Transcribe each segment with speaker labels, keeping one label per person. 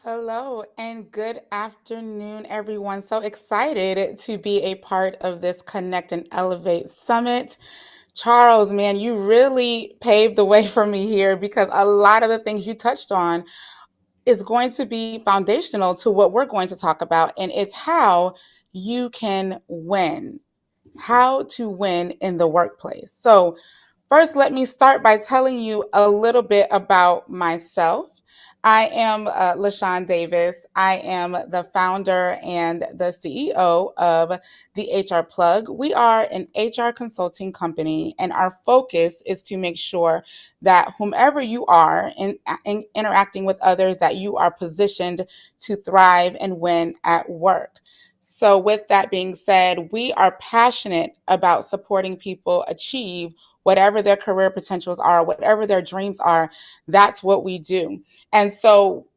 Speaker 1: Hello and good afternoon, everyone. So excited to be a part of this Connect and Elevate Summit. Charles, man, you really paved the way for me here because a lot of the things you touched on is going to be foundational to what we're going to talk about, and it's how you can win, how to win in the workplace. So, first, let me start by telling you a little bit about myself. I am LaShawn Davis. I am the founder and the CEO of the HR Plug. We are an HR consulting company, and our focus is to make sure that whomever you are in interacting with others, that you are positioned to thrive and win at work. So, with that being said, we are passionate about supporting people achieve whatever their career potentials are, whatever their dreams are. That's what we do. And so,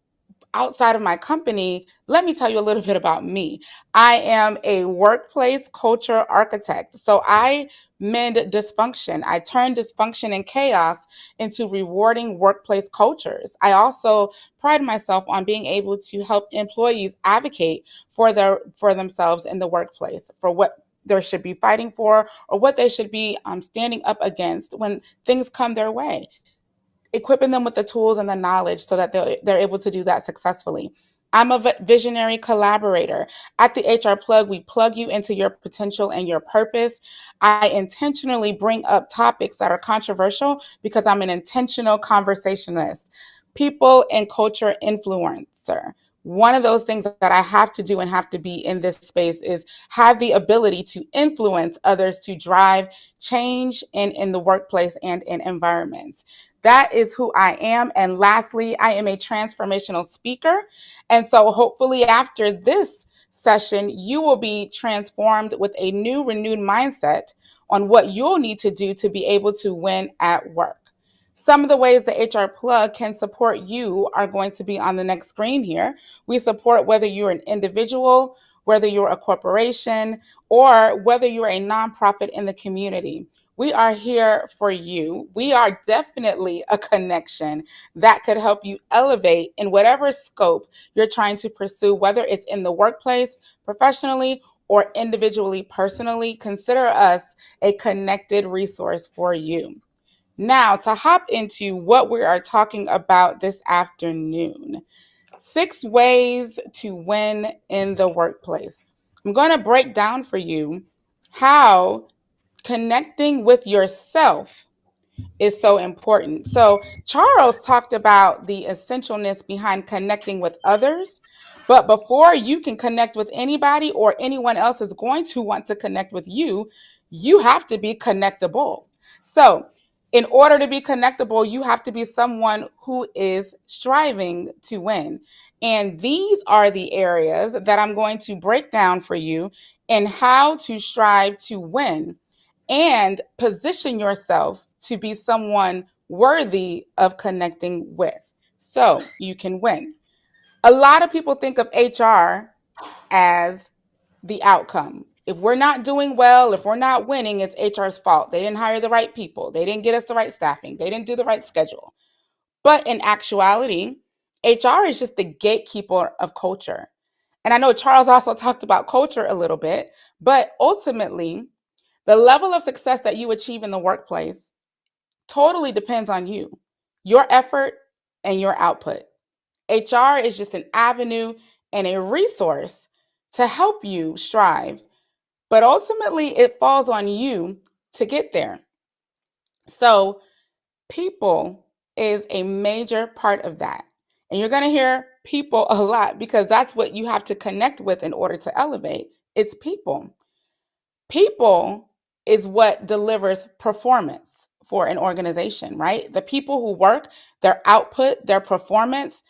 Speaker 1: outside of my company, let me tell you a little bit about me. I am a workplace culture architect. So I mend dysfunction. I turn dysfunction and chaos into rewarding workplace cultures. I also pride myself on being able to help employees advocate for themselves in the workplace, for what they should be fighting for or what they should be standing up against when things come their way, equipping them with the tools and the knowledge so that they're able to do that successfully. I'm a visionary collaborator. At the HR Plug, we plug you into your potential and your purpose. I intentionally bring up topics that are controversial because I'm an intentional conversationalist, people and culture influencer. One of those things that I have to do and have to be in this space is have the ability to influence others to drive change in the workplace and in environments. That is who I am. And lastly, I am a transformational speaker. And so hopefully after this session, you will be transformed with a new, renewed mindset on what you'll need to do to be able to win at work. Some of the ways the HR Plug can support you are going to be on the next screen here. We support whether you're an individual, whether you're a corporation, or whether you're a nonprofit in the community. We are here for you. We are definitely a connection that could help you elevate in whatever scope you're trying to pursue, whether it's in the workplace, professionally, or individually, personally. Consider us a connected resource for you. Now, to hop into what we are talking about this afternoon, 6 ways to win in the workplace. I'm going to break down for you how connecting with yourself is so important. So, Charles talked about the essentialness behind connecting with others. But before you can connect with anybody or anyone else is going to want to connect with you, you have to be connectable. So, in order to be connectable, you have to be someone who is striving to win. And these are the areas that I'm going to break down for you in how to strive to win and position yourself to be someone worthy of connecting with so you can win. A lot of people think of HR as the outcome. If we're not doing well, if we're not winning, it's HR's fault. They didn't hire the right people. They didn't get us the right staffing. They didn't do the right schedule. But in actuality, HR is just the gatekeeper of culture. And I know Charles also talked about culture a little bit, but ultimately, the level of success that you achieve in the workplace totally depends on you, your effort, and your output. HR is just an avenue and a resource to help you strive, but ultimately it falls on you to get there. So, people is a major part of that. And you're going to hear people a lot because that's what you have to connect with in order to elevate. It's people. People is what delivers performance for an organization, right? The people who work, their output, their performance,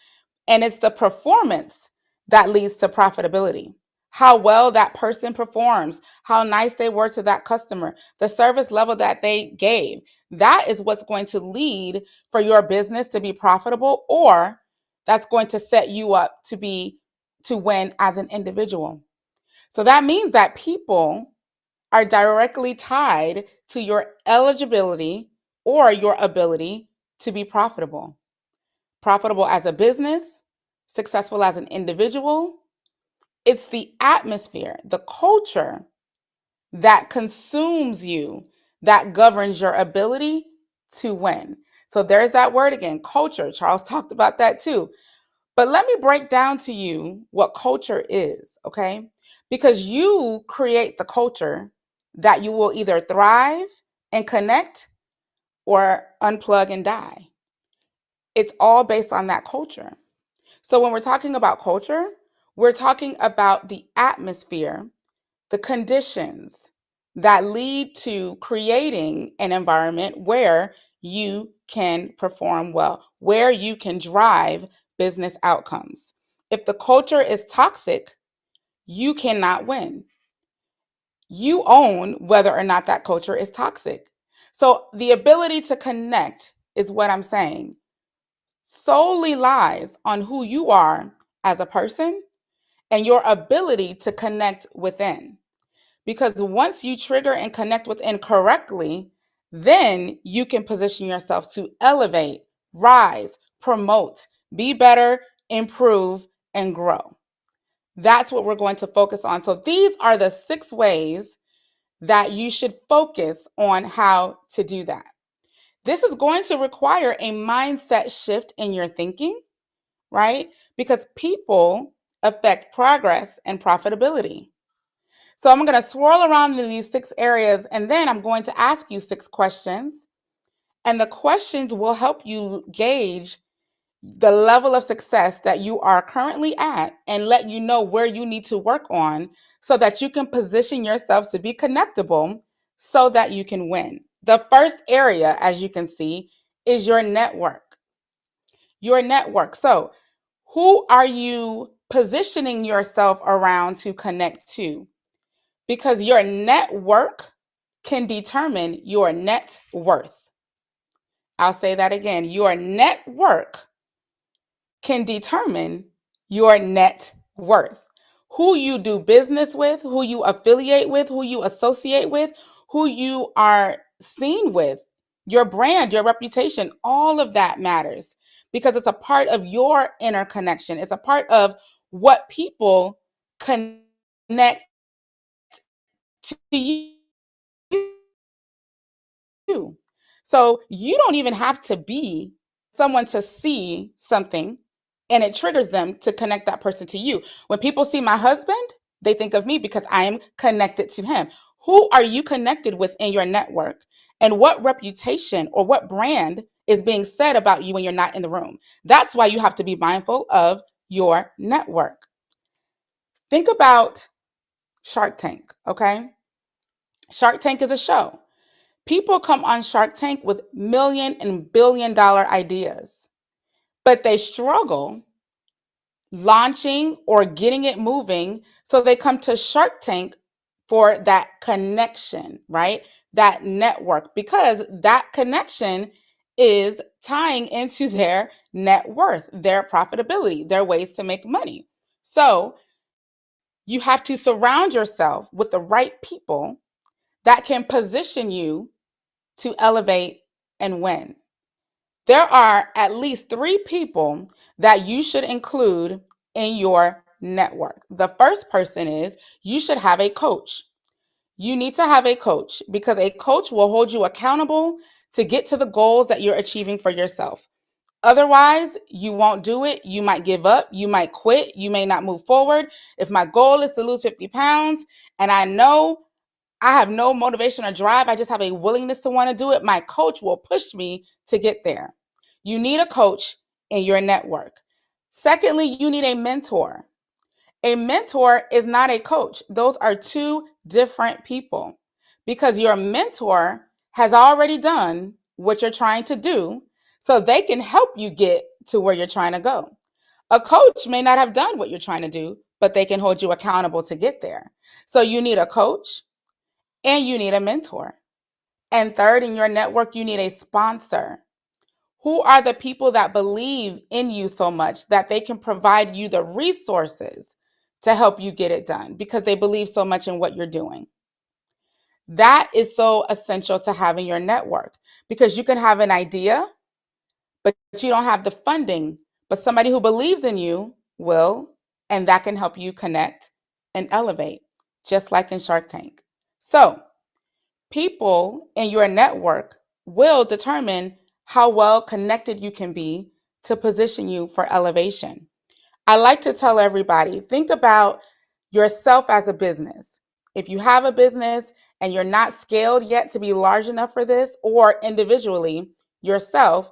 Speaker 1: and it's the performance that leads to profitability. How well that person performs, how nice they were to that customer, the service level that they gave. That is what's going to lead for your business to be profitable, or that's going to set you up to win as an individual. So that means that people are directly tied to your eligibility or your ability to be profitable. Profitable as a business, successful as an individual. It's the atmosphere, the culture that consumes you, that governs your ability to win. So there's that word again, culture. Charles talked about that too. But let me break down to you what culture is, okay? Because you create the culture that you will either thrive and connect or unplug and die. It's all based on that culture. So when we're talking about culture, we're talking about the atmosphere, the conditions that lead to creating an environment where you can perform well, where you can drive business outcomes. If the culture is toxic, you cannot win. You own whether or not that culture is toxic. So the ability to connect is what I'm saying solely lies on who you are as a person and your ability to connect within. Because once you trigger and connect within correctly, then you can position yourself to elevate, rise, promote, be better, improve, and grow. That's what we're going to focus on. So these are the 6 ways that you should focus on how to do that. This is going to require a mindset shift in your thinking, right? Because people affect progress and profitability. So I'm going to swirl around in these 6 areas, and then I'm going to ask you 6 questions. And the questions will help you gauge the level of success that you are currently at and let you know where you need to work on so that you can position yourself to be connectable so that you can win. The first area, as you can see, is your network. Your network. So, who are you positioning yourself around to connect to? Because your network can determine your net worth. I'll say that again. Your network can determine your net worth. Who you do business with, who you affiliate with, who you associate with, who you are seen with, your brand, your reputation, all of that matters because it's a part of your inner connection. It's a part of what people connect to you. So you don't even have to be someone to see something and it triggers them to connect that person to you. When people see my husband, they think of me because I am connected to him. Who are you connected with in your network? And what reputation or what brand is being said about you when you're not in the room? That's why you have to be mindful of your network. Think about Shark Tank, okay? Shark Tank is a show. People come on Shark Tank with million and billion dollar ideas, but they struggle launching or getting it moving. So they come to Shark Tank for that connection, right? That network, because that connection is tying into their net worth, their profitability, their ways to make money. So you have to surround yourself with the right people that can position you to elevate and win. There are at least 3 people that you should include in your network. The first person is you should have a coach. You need to have a coach because a coach will hold you accountable to get to the goals that you're achieving for yourself. Otherwise, you won't do it. You might give up. You might quit. You may not move forward. If my goal is to lose 50 pounds and I know I have no motivation or drive, I just have a willingness to want to do it, my coach will push me to get there. You need a coach in your network. Secondly, you need a mentor. A mentor is not a coach. Those are 2 different people because your mentor has already done what you're trying to do, so they can help you get to where you're trying to go. A coach may not have done what you're trying to do, but they can hold you accountable to get there. So you need a coach and you need a mentor. And third, in your network, you need a sponsor. Who are the people that believe in you so much that they can provide you the resources to help you get it done because they believe so much in what you're doing? That is so essential to having your network because you can have an idea, but you don't have the funding. But somebody who believes in you will, and that can help you connect and elevate, just like in Shark Tank. So, people in your network will determine how well connected you can be to position you for elevation. I like to tell everybody, think about yourself as a business. If you have a business and you're not scaled yet to be large enough for this, or individually yourself,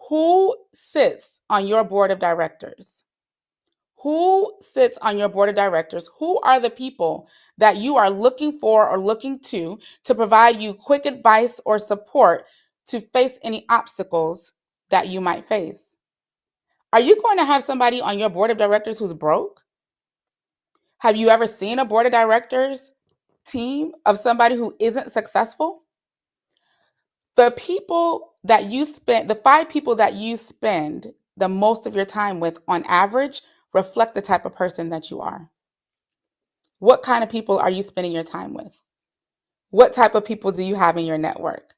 Speaker 1: who sits on your board of directors? Who sits on your board of directors? Who are the people that you are looking for or looking to provide you quick advice or support to face any obstacles that you might face? Are you going to have somebody on your board of directors who's broke? Have you ever seen a board of directors team of somebody who isn't successful? The five people that you spend the most of your time with on average reflect the type of person that you are. What kind of people are you spending your time with? What type of people do you have in your network?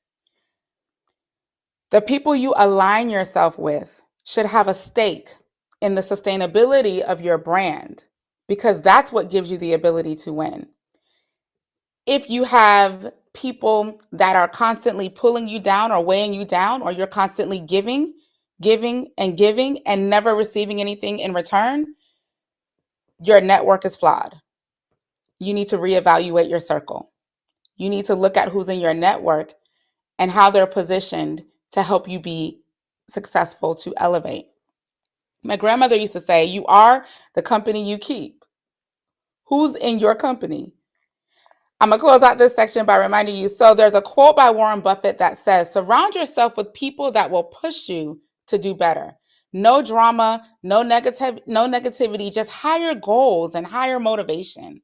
Speaker 1: The people you align yourself with should have a stake in the sustainability of your brand, because that's what gives you the ability to win. If you have people that are constantly pulling you down or weighing you down, or you're constantly giving, and giving and never receiving anything in return, your network is flawed. You need to reevaluate your circle. You need to look at who's in your network and how they're positioned to help you be successful, to elevate. My grandmother used to say, you are the company you keep. Who's in your company? I'm going to close out this section by reminding you. So there's a quote by Warren Buffett that says, surround yourself with people that will push you to do better. No drama, no negativity, just higher goals and higher motivation.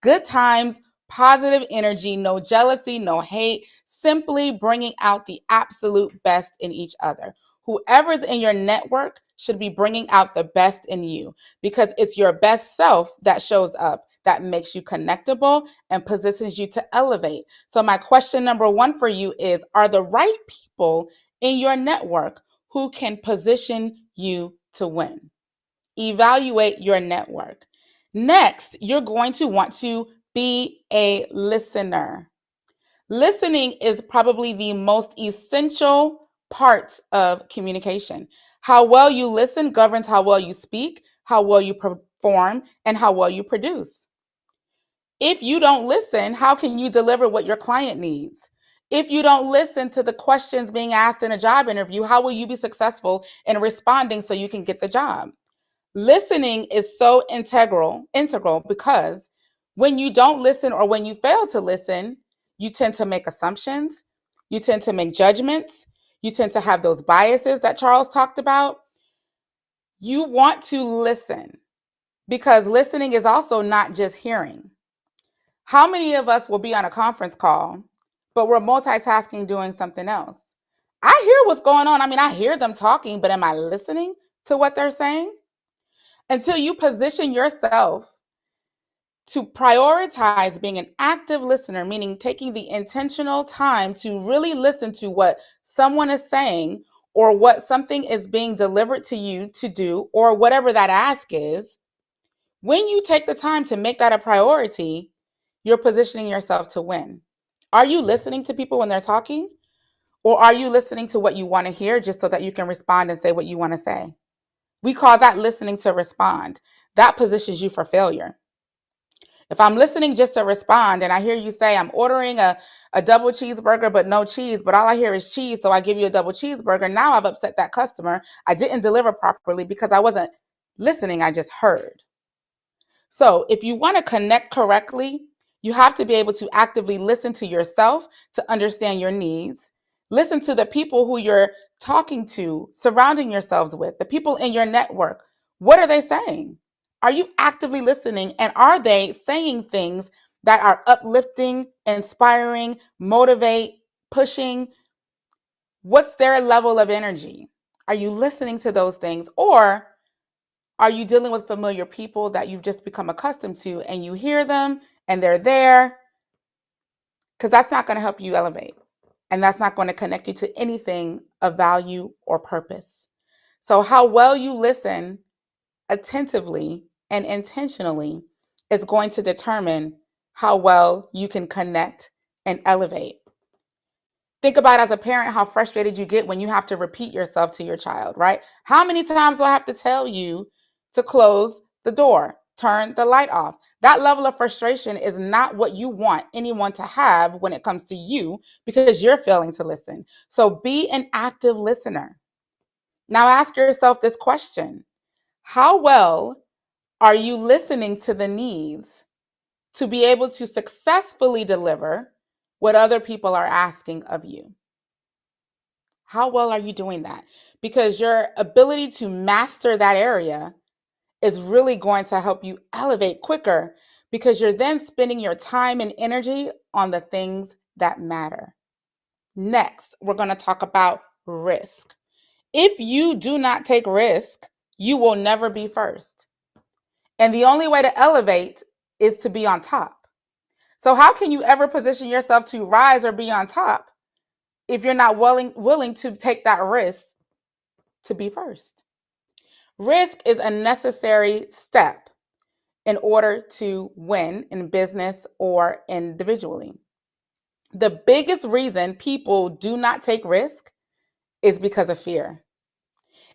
Speaker 1: Good times, positive energy, no jealousy, no hate, simply bringing out the absolute best in each other. Whoever's in your network should be bringing out the best in you, because it's your best self that shows up, that makes you connectable and positions you to elevate. So my question number one for you is, are the right people in your network who can position you to win? Evaluate your network. Next, you're going to want to be a listener. Listening is probably the most essential part of communication. How well you listen governs how well you speak, how well you perform, and how well you produce. If you don't listen, how can you deliver what your client needs? If you don't listen to the questions being asked in a job interview, how will you be successful in responding so you can get the job? Listening is so integral because when you don't listen, or when you fail to listen, you tend to make assumptions, you tend to make judgments, you tend to have those biases that Charles talked about. You want to listen, because listening is also not just hearing. How many of us will be on a conference call, but we're multitasking doing something else? I hear what's going on. I mean, I hear them talking, but am I listening to what they're saying? Until you position yourself to prioritize being an active listener, meaning taking the intentional time to really listen to what someone is saying, or what something is being delivered to you to do, or whatever that ask is. When you take the time to make that a priority, you're positioning yourself to win. Are you listening to people when they're talking? Or are you listening to what you want to hear just so that you can respond and say what you want to say? We call that listening to respond. That positions you for failure. If I'm listening just to respond and I hear you say, I'm ordering a double cheeseburger but no cheese, but all I hear is cheese, so I give you a double cheeseburger, now I've upset that customer. I didn't deliver properly because I wasn't listening, I just heard. So if you want to connect correctly, you have to be able to actively listen to yourself to understand your needs. Listen to the people who you're talking to, surrounding yourselves with, the people in your network. What are they saying? Are you actively listening? And are they saying things that are uplifting, inspiring, motivate, pushing? What's their level of energy? Are you listening to those things? Or are you dealing with familiar people that you've just become accustomed to, and you hear them and they're there? Because that's not going to help you elevate. And that's not going to connect you to anything of value or purpose. So how well you listen attentively, and intentionally is going to determine how well you can connect and elevate. Think about, as a parent, how frustrated you get when you have to repeat yourself to your child, right? How many times do I have to tell you to close the door, turn the light off? That level of frustration is not what you want anyone to have when it comes to you, because you're failing to listen. So be an active listener. Now ask yourself this question: how well are you listening to the needs to be able to successfully deliver what other people are asking of you? How well are you doing that? Because your ability to master that area is really going to help you elevate quicker, because you're then spending your time and energy on the things that matter. Next, we're going to talk about risk. If you do not take risk, you will never be first. And the only way to elevate is to be on top. So how can you ever position yourself to rise or be on top if you're not willing to take that risk to be first? Risk is a necessary step in order to win in business or individually. The biggest reason people do not take risk is because of fear.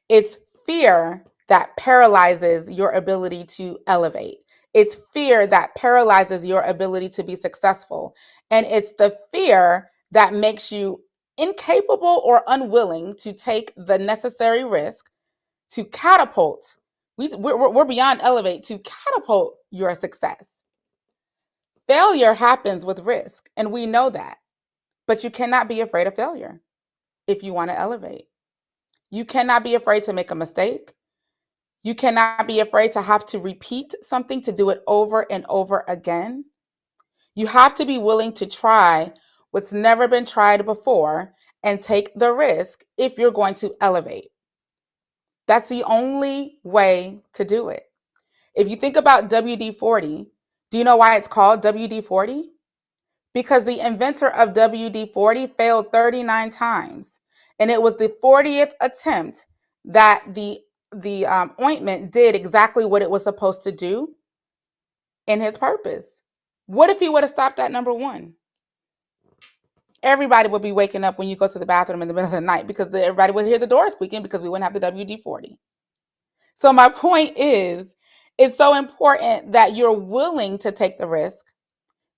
Speaker 1: It's fear that paralyzes your ability to elevate. It's fear that paralyzes your ability to be successful. And it's the fear that makes you incapable or unwilling to take the necessary risk to catapult. We're beyond elevate, to catapult your success. Failure happens with risk, and we know that. But you cannot be afraid of failure if you want to elevate. You cannot be afraid to make a mistake. You cannot be afraid to have to repeat something, to do it over and over again. You have to be willing to try what's never been tried before and take the risk if you're going to elevate. That's the only way to do it. If you think about WD-40, do you know why it's called WD-40? Because the inventor of WD-40 failed 39 times. And it was the 40th attempt that the ointment did exactly what it was supposed to do in his purpose. What if he would have stopped at number one? Everybody would be waking up when you go to the bathroom in the middle of the night, because everybody would hear the door squeaking, because we wouldn't have the WD-40. So my point is, it's so important that you're willing to take the risk,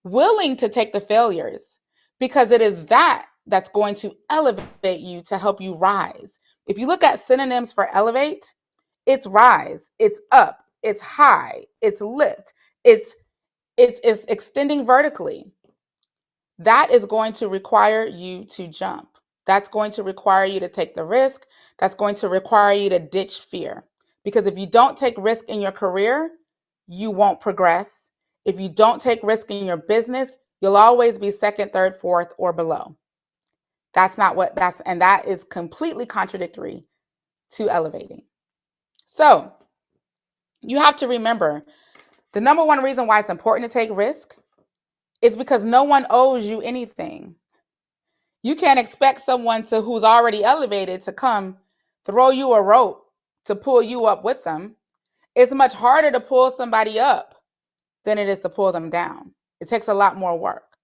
Speaker 1: willing to take the failures, because it is that that's going to elevate you, to help you rise. If you look at synonyms for elevate, it's rise, it's up, it's high, it's lift, it's extending vertically. That is going to require you to jump. That's going to require you to take the risk. That's going to require you to ditch fear. Because if you don't take risk in your career, you won't progress. If you don't take risk in your business, you'll always be second, third, fourth, or below. And that is completely contradictory to elevating. So you have to remember, the number one reason why it's important to take risk is because no one owes you anything. You can't expect someone who's already elevated to come throw you a rope to pull you up with them. It's much harder to pull somebody up than it is to pull them down. It takes a lot more work.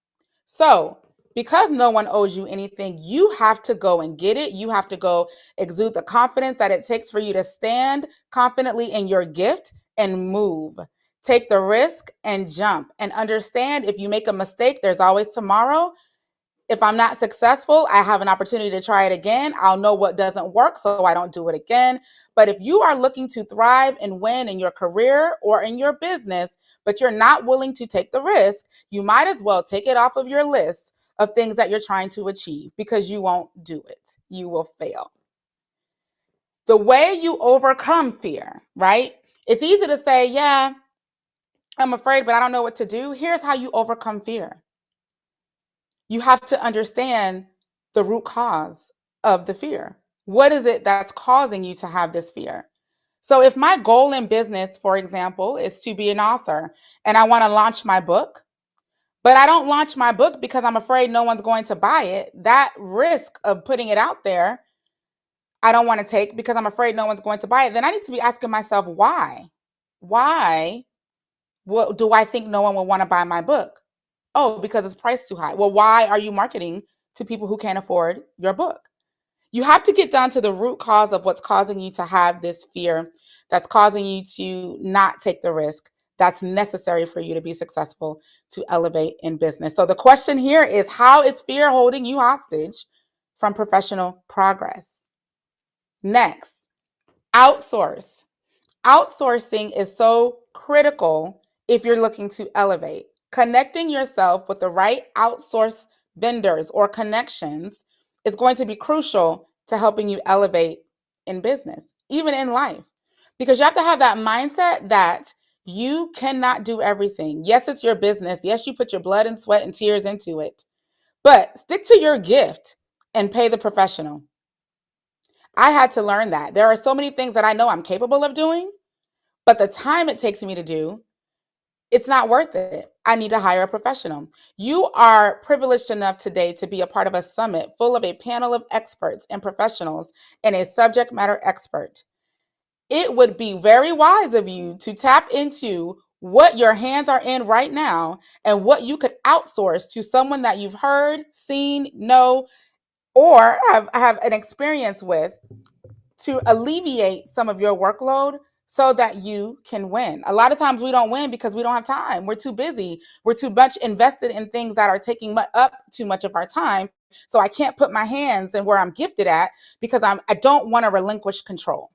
Speaker 1: So, because no one owes you anything, you have to go and get it. You have to go exude the confidence that it takes for you to stand confidently in your gift and move. Take the risk and jump, and understand, if you make a mistake, there's always tomorrow. If I'm not successful, I have an opportunity to try it again. I'll know what doesn't work, so I don't do it again. But if you are looking to thrive and win in your career or in your business, but you're not willing to take the risk, you might as well take it off of your list of things that you're trying to achieve, because you won't do it. You will fail. The way you overcome fear, right? It's easy to say, yeah, I'm afraid, but I don't know what to do. Here's how you overcome fear. You have to understand the root cause of the fear. What is it that's causing you to have this fear? So if my goal in business, for example, is to be an author, and I want to launch my book, but I don't launch my book because I'm afraid no one's going to buy it, that risk of putting it out there, I don't want to take because I'm afraid no one's going to buy it, then I need to be asking myself why. Why what do I think no one will want to buy my book? Oh, because it's priced too high. Well, why are you marketing to people who can't afford your book? You have to get down to the root cause of what's causing you to have this fear, that's causing you to not take the risk that's necessary for you to be successful, to elevate in business. So the question here is, how is fear holding you hostage from professional progress? Next, outsource. Outsourcing is so critical if you're looking to elevate. Connecting yourself with the right outsource vendors or connections is going to be crucial to helping you elevate in business, even in life. Because you have to have that mindset that you cannot do everything. Yes, it's your business. Yes, you put your blood and sweat and tears into it. But stick to your gift and pay the professional. I had to learn that. There are so many things that I know I'm capable of doing, but the time it takes me to do, it's not worth it. I need to hire a professional. You are privileged enough today to be a part of a summit full of a panel of experts and professionals and a subject matter expert. It would be very wise of you to tap into what your hands are in right now and what you could outsource to someone that you've heard, seen, know, or have an experience with, to alleviate some of your workload so that you can win. A lot of times we don't win because we don't have time. We're too busy. We're too much invested in things that are taking up too much of our time. So I can't put my hands in where I'm gifted at because I don't want to relinquish control.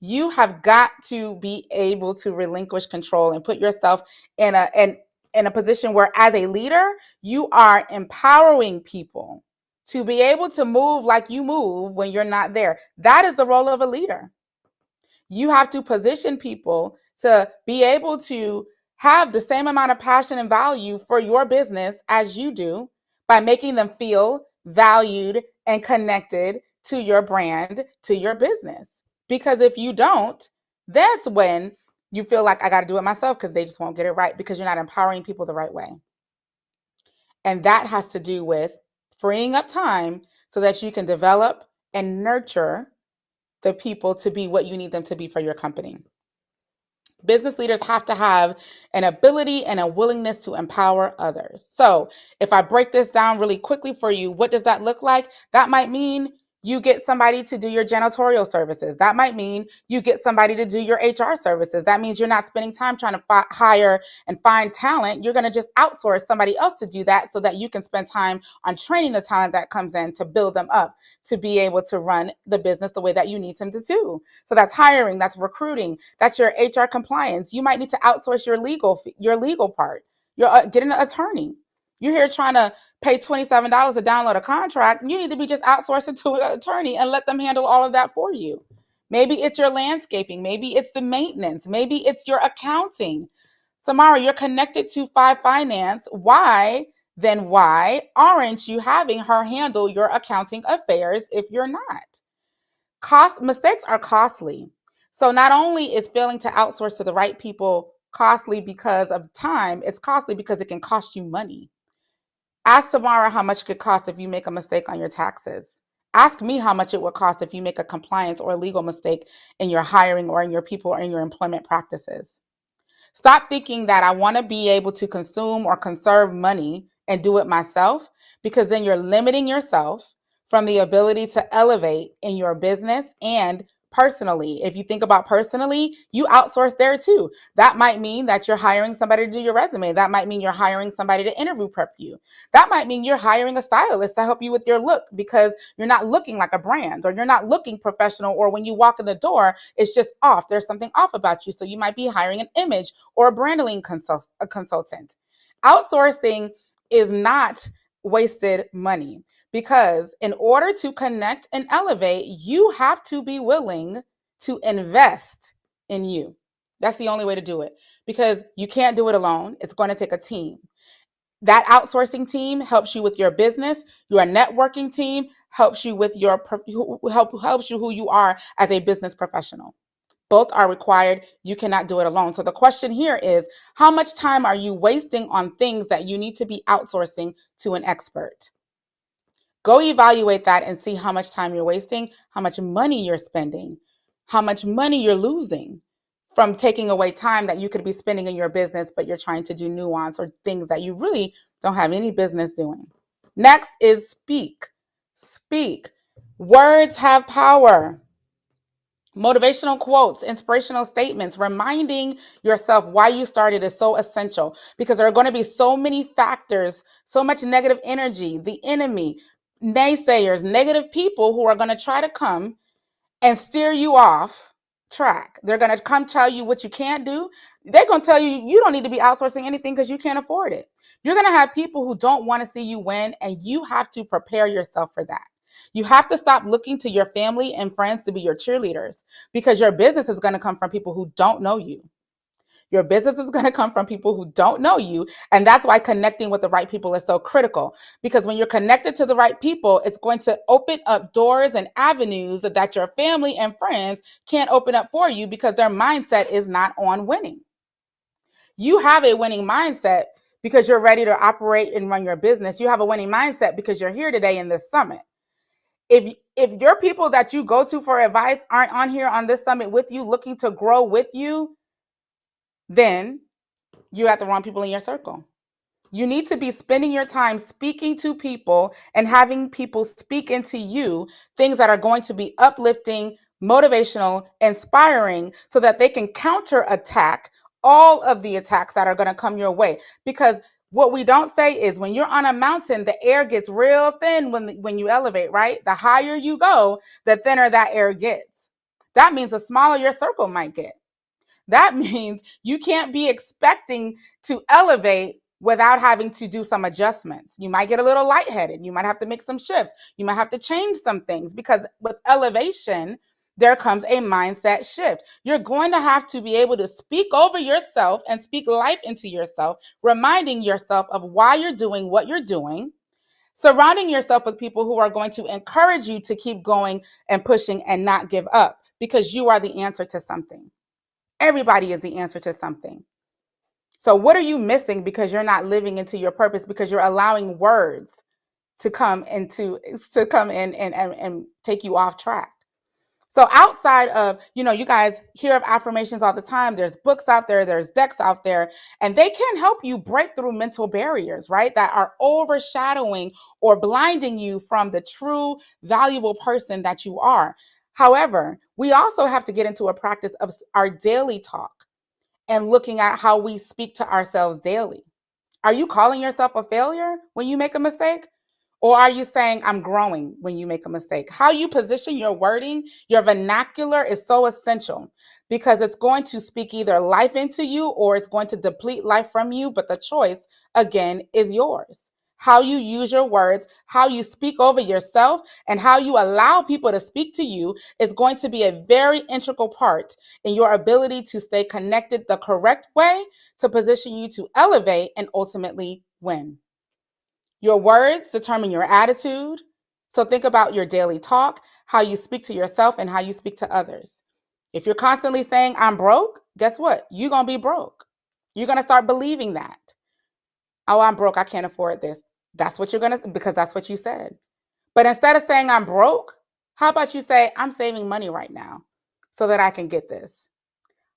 Speaker 1: You have got to be able to relinquish control and put yourself in a position where, as a leader, you are empowering people to be able to move like you move when you're not there. That is the role of a leader. You have to position people to be able to have the same amount of passion and value for your business as you do by making them feel valued and connected to your brand, to your business. Because if you don't, that's when you feel like I got to do it myself because they just won't get it right because you're not empowering people the right way. And that has to do with freeing up time so that you can develop and nurture the people to be what you need them to be for your company. Business leaders have to have an ability and a willingness to empower others. So, if I break this down really quickly for you, what does that look like? That might mean you get somebody to do your janitorial services. That might mean you get somebody to do your HR services. That means you're not spending time trying to hire and find talent. You're going to just outsource somebody else to do that so that you can spend time on training the talent that comes in to build them up to be able to run the business the way that you need them to do. So that's hiring, that's recruiting, that's your HR compliance. You might need to outsource your legal part. You're getting an attorney. You're here trying to pay $27 to download a contract. You need to be just outsourcing to an attorney and let them handle all of that for you. Maybe it's your landscaping. Maybe it's the maintenance. Maybe it's your accounting. Samara, you're connected to Five Finance. Why aren't you having her handle your accounting affairs if you're not? Mistakes are costly. So not only is failing to outsource to the right people costly because of time, it's costly because it can cost you money. Ask Samara how much it could cost if you make a mistake on your taxes. Ask me how much it would cost if you make a compliance or a legal mistake in your hiring or in your people or in your employment practices. Stop thinking that I want to be able to consume or conserve money and do it myself, because then you're limiting yourself from the ability to elevate in your business and personally. If you think about personally, you outsource there too. That might mean that you're hiring somebody to do your resume. That might mean you're hiring somebody to interview prep you. That might mean you're hiring a stylist to help you with your look because you're not looking like a brand or you're not looking professional, or when you walk in the door, it's just off. There's something off about you. So you might be hiring an image or a branding consultant. Outsourcing is not wasted money, because in order to connect and elevate, you have to be willing to invest in you. That's the only way to do it, because you can't do it alone. It's going to take a team. That outsourcing team helps you with your business. Your networking team helps you with helps you who you are as a business professional. Both are required. You cannot do it alone. So the question here is, how much time are you wasting on things that you need to be outsourcing to an expert? Go evaluate that and see how much time you're wasting, how much money you're spending, how much money you're losing from taking away time that you could be spending in your business, but you're trying to do nuance or things that you really don't have any business doing. Next is speak. Speak. Words have power. Motivational quotes, inspirational statements, reminding yourself why you started is so essential, because there are going to be so many factors, so much negative energy, the enemy, naysayers, negative people who are going to try to come and steer you off track. They're going to come tell you what you can't do. They're going to tell you you don't need to be outsourcing anything because you can't afford it. You're going to have people who don't want to see you win, and you have to prepare yourself for that. You have to stop looking to your family and friends to be your cheerleaders, because your business is going to come from people who don't know you. Your business is going to come from people who don't know you. And that's why connecting with the right people is so critical, because when you're connected to the right people, it's going to open up doors and avenues that your family and friends can't open up for you, because their mindset is not on winning. You have a winning mindset because you're ready to operate and run your business. You have a winning mindset because you're here today in this summit. If your people that you go to for advice aren't on here on this summit with you, looking to grow with you, then you have the wrong people in your circle. You need to be spending your time speaking to people and having people speak into you things that are going to be uplifting, motivational, inspiring, so that they can counterattack all of the attacks that are going to come your way. Because what we don't say is, when you're on a mountain, the air gets real thin when you elevate, right? The higher you go, the thinner that air gets. That means the smaller your circle might get. That means you can't be expecting to elevate without having to do some adjustments. You might get a little lightheaded. You might have to make some shifts. You might have to change some things, because with elevation, there comes a mindset shift. You're going to have to be able to speak over yourself and speak life into yourself, reminding yourself of why you're doing what you're doing, surrounding yourself with people who are going to encourage you to keep going and pushing and not give up, because you are the answer to something. Everybody is the answer to something. So what are you missing because you're not living into your purpose, because you're allowing words to come in and take you off track? So outside of, you guys hear of affirmations all the time. There's books out there, there's decks out there, and they can help you break through mental barriers, right? That are overshadowing or blinding you from the true valuable person that you are. However, we also have to get into a practice of our daily talk and looking at how we speak to ourselves daily. Are you calling yourself a failure when you make a mistake? Or are you saying, I'm growing, when you make a mistake? How you position your wording, your vernacular, is so essential, because it's going to speak either life into you or it's going to deplete life from you. But the choice, again, is yours. How you use your words, how you speak over yourself, and how you allow people to speak to you is going to be a very integral part in your ability to stay connected the correct way, to position you to elevate and ultimately win. Your words determine your attitude. So think about your daily talk, how you speak to yourself and how you speak to others. If you're constantly saying, I'm broke, guess what? You're going to be broke. You're going to start believing that. Oh, I'm broke, I can't afford this. That's what you're going to, because that's what you said. But instead of saying I'm broke, how about you say, I'm saving money right now so that I can get this?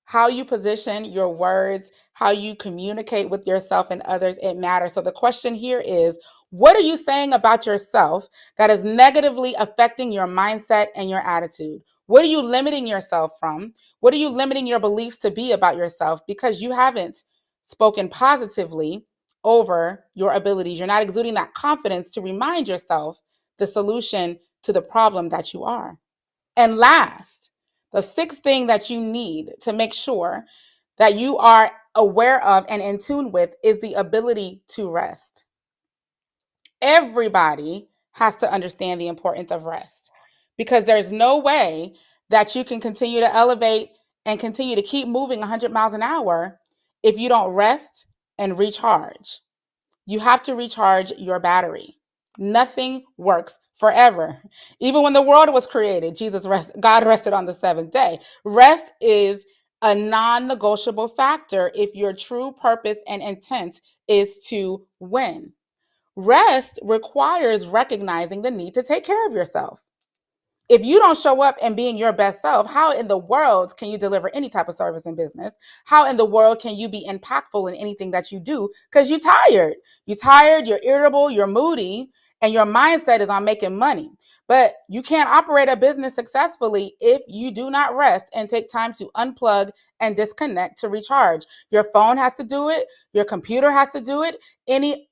Speaker 1: How you position your words, how you communicate with yourself and others, it matters. So the question here is, what are you saying about yourself that is negatively affecting your mindset and your attitude? What are you limiting yourself from? What are you limiting your beliefs to be about yourself because you haven't spoken positively over your abilities? You're not exuding that confidence to remind yourself the solution to the problem that you are. And last, the sixth thing that you need to make sure that you are aware of and in tune with is the ability to rest. Everybody has to understand the importance of rest, because there's no way that you can continue to elevate and continue to keep moving 100 miles an hour if you don't rest and recharge. You have to recharge your battery. Nothing works forever. Even when the world was created, God rested on the seventh day. Rest is a non-negotiable factor if your true purpose and intent is to win. Rest requires recognizing the need to take care of yourself. If you don't show up and being your best self, how in the world can you deliver any type of service in business? How in the world can you be impactful in anything that you do? Because you're tired. You're tired, you're irritable, you're moody, and your mindset is on making money. But you can't operate a business successfully if you do not rest and take time to unplug and disconnect to recharge. Your phone has to do it. Your computer has to do it. Any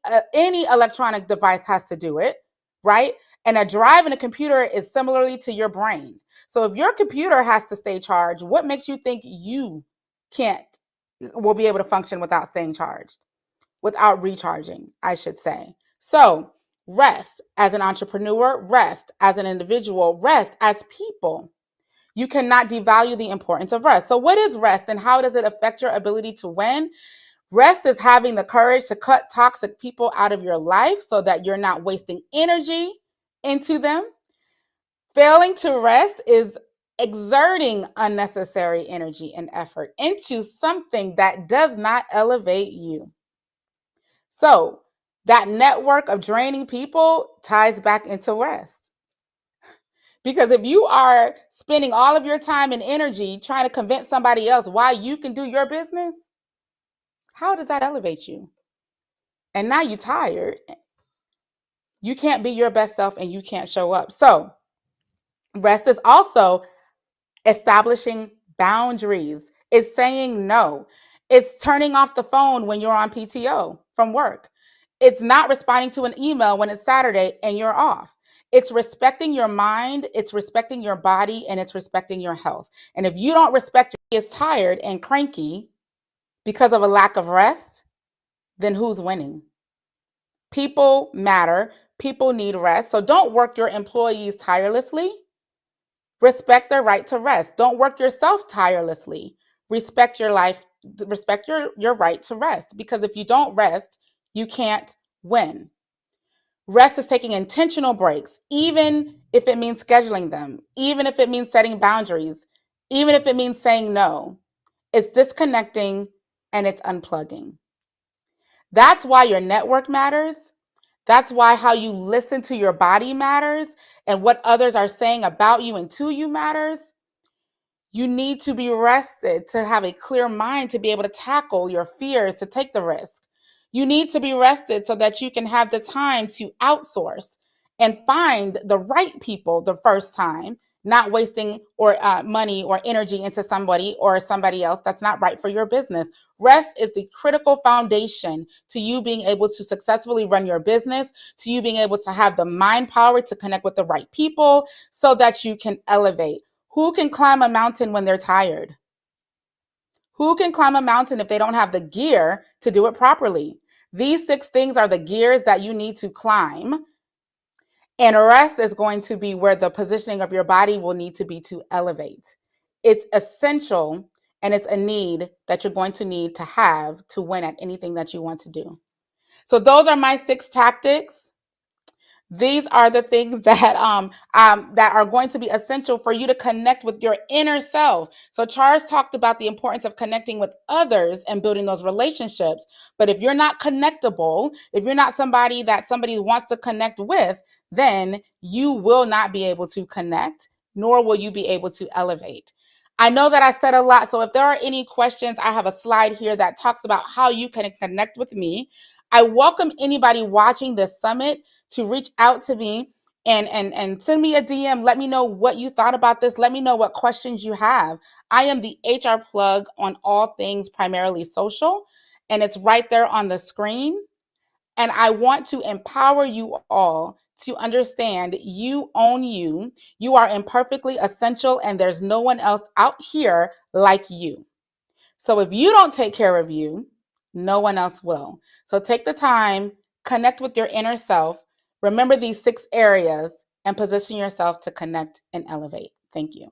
Speaker 1: electronic device has to do it, right? And a drive in a computer is similarly to your brain. So if your computer has to stay charged, what makes you think you can't will be able to function without staying charged, without recharging, I should say. So rest as an entrepreneur, rest as an individual, rest as people. You cannot devalue the importance of rest. So what is rest and how does it affect your ability to win? Rest is having the courage to cut toxic people out of your life so that you're not wasting energy into them. Failing to rest is exerting unnecessary energy and effort into something that does not elevate you. So that network of draining people ties back into rest. Because if you are spending all of your time and energy trying to convince somebody else why you can do your business, how does that elevate you? And now you're tired. You can't be your best self and you can't show up. So rest is also establishing boundaries. It's saying no. It's turning off the phone when you're on PTO from work. It's not responding to an email when it's Saturday and you're off. It's respecting your mind, it's respecting your body, and it's respecting your health. And if you don't respect your body is tired and cranky because of a lack of rest, then who's winning? People matter. People need rest. So don't work your employees tirelessly. Respect their right to rest. Don't work yourself tirelessly. Respect your life, respect your right to rest. Because if you don't rest, you can't win. Rest is taking intentional breaks, even if it means scheduling them, even if it means setting boundaries, even if it means saying no. It's disconnecting and it's unplugging. That's why your network matters. That's why how you listen to your body matters and what others are saying about you and to you matters. You need to be rested to have a clear mind to be able to tackle your fears, to take the risk. You need to be rested so that you can have the time to outsource and find the right people the first time, not wasting or money or energy into somebody or somebody else that's not right for your business. Rest is the critical foundation to you being able to successfully run your business, to you being able to have the mind power to connect with the right people so that you can elevate. Who can climb a mountain when they're tired? Who can climb a mountain if they don't have the gear to do it properly? These 6 things are the gears that you need to climb. And rest is going to be where the positioning of your body will need to be to elevate. It's essential and it's a need that you're going to need to have to win at anything that you want to do. So those are my 6 tactics. These are the things that are going to be essential for you to connect with your inner self. So Charles talked about the importance of connecting with others and building those relationships. But if you're not connectable, if you're not somebody that somebody wants to connect with, then you will not be able to connect, nor will you be able to elevate. I know that I said a lot. So if there are any questions, I have a slide here that talks about how you can connect with me. I welcome anybody watching this summit to reach out to me and send me a DM. Let me know what you thought about this. Let me know what questions you have. I am the HR plug on all things primarily social, and it's right there on the screen. And I want to empower you all to understand you own you. You are imperfectly essential, and there's no one else out here like you. So if you don't take care of you, no one else will. So take the time, connect with your inner self, remember these 6 areas, and position yourself to connect and elevate. Thank you.